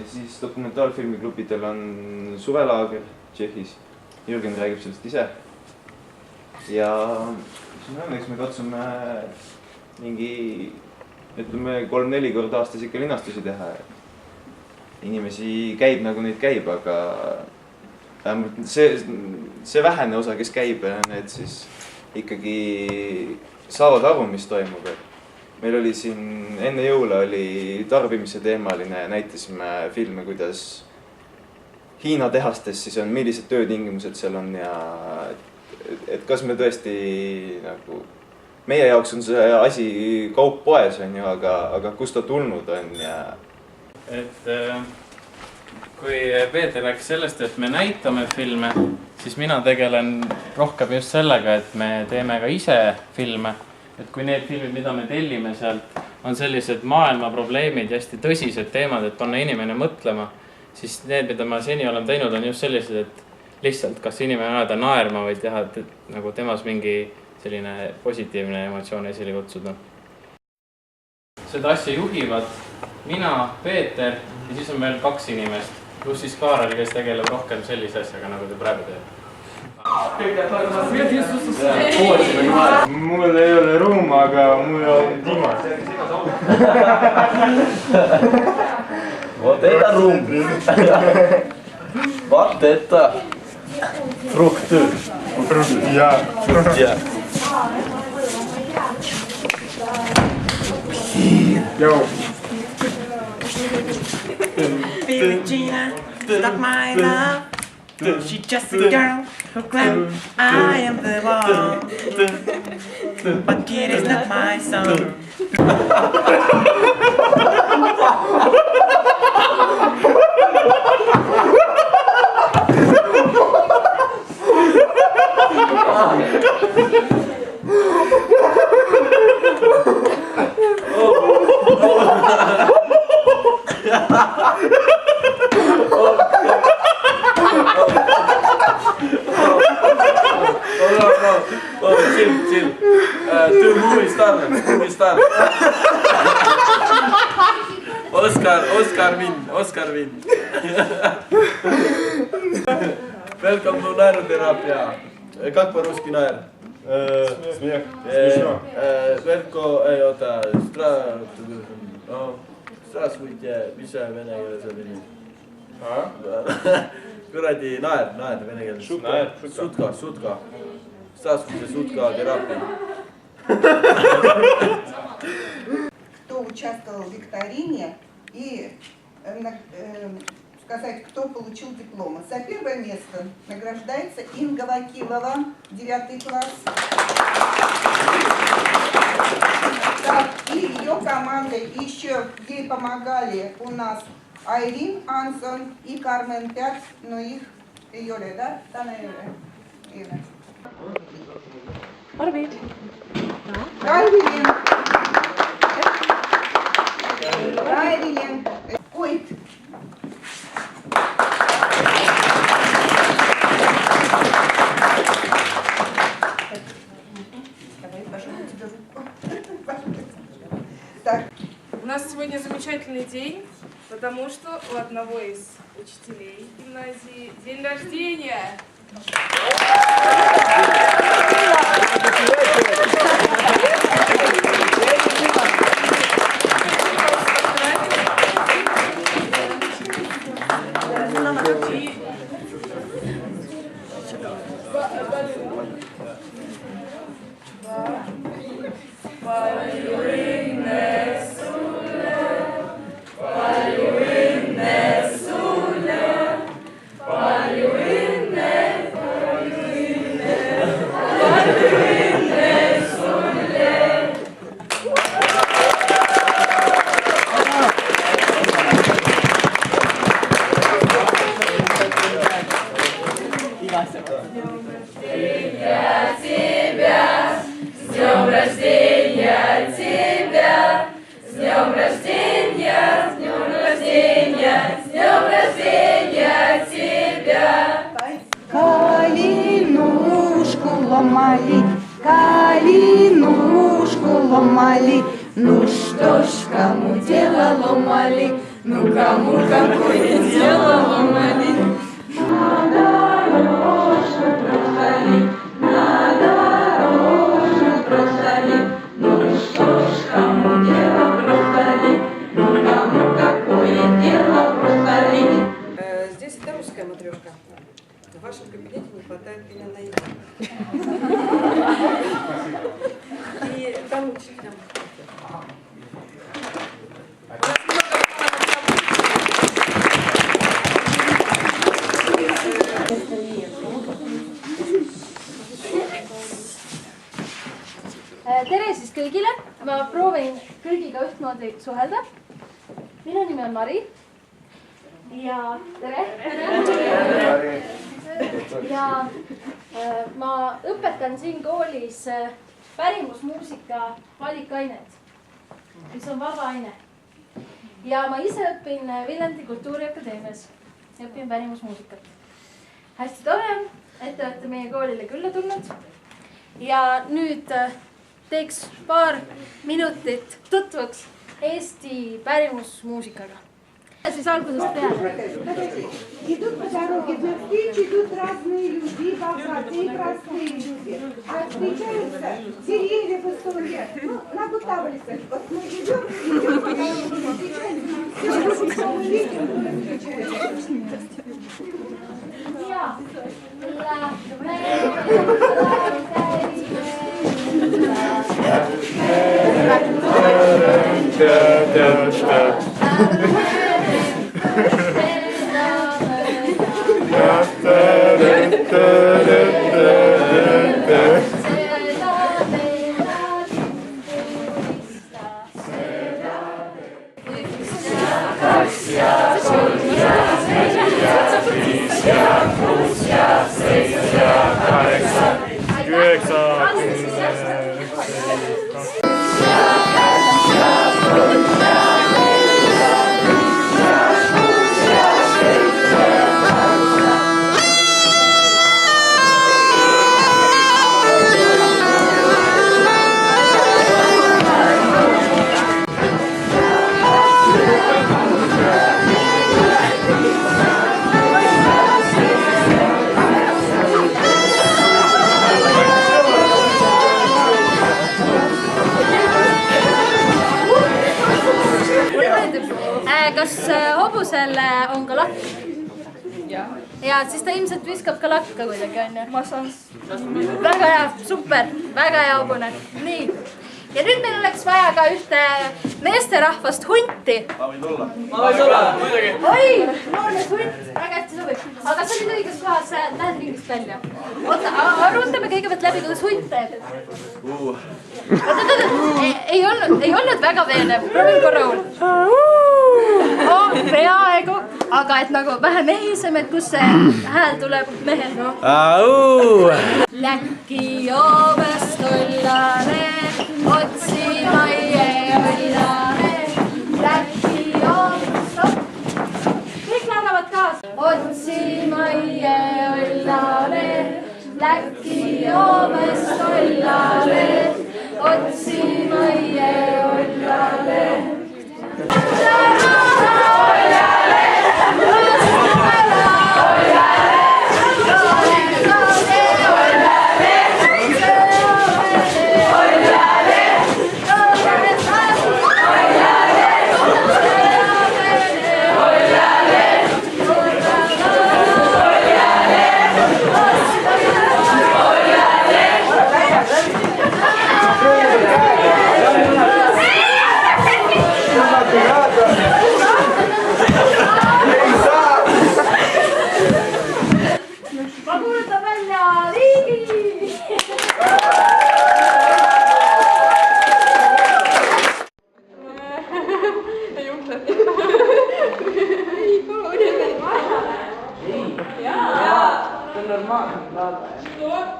siis dokumentaalfilmiklubidel on suvelaager Tšehhis. Jürgen räägib sellest ise. Ja eks me katsume mingi, ütleme 3-4 korda aastas ikka linastusi teha. Inimesi käib nagu neid käib, aga see vähene osa, kes käib, need siis ikkagi saavad aru, mis toimub. Meil oli siin enne jõule oli tarbimise teemaline, näitasime filme, kuidas Hiina tehastes siis on, millised töötingimused seal on ja et kas me tõesti nagu, meie jaoks on see asi kaup poes, on ju, aga kust ta tulnud on ja et kui Peeter rääkis sellest, et me näitame filme, siis mina tegelen rohkem just sellega, et me teeme ka ise filme. Et kui need filmid, mida me tellime sealt, on sellised maailma probleemid ja hästi tõsised teemad, et panna inimene mõtlema, siis need, mida ma seni olen teinud, on just sellised, et lihtsalt kas inimene ajada naerma või teha nagu temas mingi selline positiivne emotsioon esile kutsuda. Seda asja juhivad mina, Peeter ja siis on veel 2 inimest, pluss siis Kaarel, kes tegeleb rohkem sellise asjaga, nagu te praegu teete. Mul ei ole ruum, aga mul on Dimas. Вот это рум. Вот это фрукты. Фруктья. Йоу. Regina, not my love. She's just a girl who claims I am the one. But it is not my song. Chill. Ты movie star. Oscar win. Welcome to Naeroterapia. Как по-русски наер? Смех. Смешно. Здравствуйте, mis see vene keeles oli? Kuradi naer vene keeles. Sutka. Здравствуйте, сутка терапия. Кто участвовал в викторине и сказать, кто получил дипломы. За первое место награждается Инга Вакилова, 9 класс. Так, и ее команда, еще ей помогали у нас Айрин Ансон и Кармен Пят, но их Юля, да? Тана Юля. Arvid. Правильно. Ой. Давай, пожалуй, тебе руку. Так. У нас сегодня замечательный день, потому что у одного из учителей гимназии день рождения. Калинушку ломали, ну что ж, кому кому дело ломали, ну кому какое дело ломали. На дорожку бросали, на дорожку бросали, ну что ж, кому дело бросали, ну кому какое дело бросали. Здесь это русская матрешка. В вашем кабинете не хватает меня на язык. И там учителям. Tere siis kõigile, ma proovin kõigiga ühtmoodi suhelda. Minu nimi on Mari. Ja tere! Ja ma õpetan siin koolis pärimusmuusika valikainet, mis on vaba aine. Ja ma ise õpin Viljandi Kultuuriakadeemias ja õpin pärimusmuusikat. Hästi tore on, et te olete meie koolile külla tulnud. Ja nüüd teeks paar minutit tutvuks Eesti pärimusmuusikaga. Siis algusest peale. Идут по дороге, навстречу идут разные люди, богатые и простые люди. А встречаются деревья высокие, ну, на бутавлицах. Вот мы идем по дороге, встречаемся, все, мы видим, встречаемся. Kas hobusel on ka lakk? Ja siis ta ilmselt viskab ka lakka kuidagi, on ju? Ma saan. Väga hea, super, väga hea hobune. Nii. Ja nüüd meil oleks vaja ka ühte meesterahvast hunti. Ma võin tulla. Oi, noornes hunt, väga hästi sobib. Aga sa olid õiges kohas, lähed ringist välja. Oota, arutame kõigepealt läbi, kuidas hunt teeb. Ei olnud väga veenev, proovin korra peaaegu, aga et nagu vähe mehisem, et kus see hääl tuleb mehel. Läki joobest ollane, otsi maie ollane. Läki joobest, kõik laulavad kaasa. Otsi maie ollane, läki joobest ollane. Otsi maie ollane. Nормально, ладно.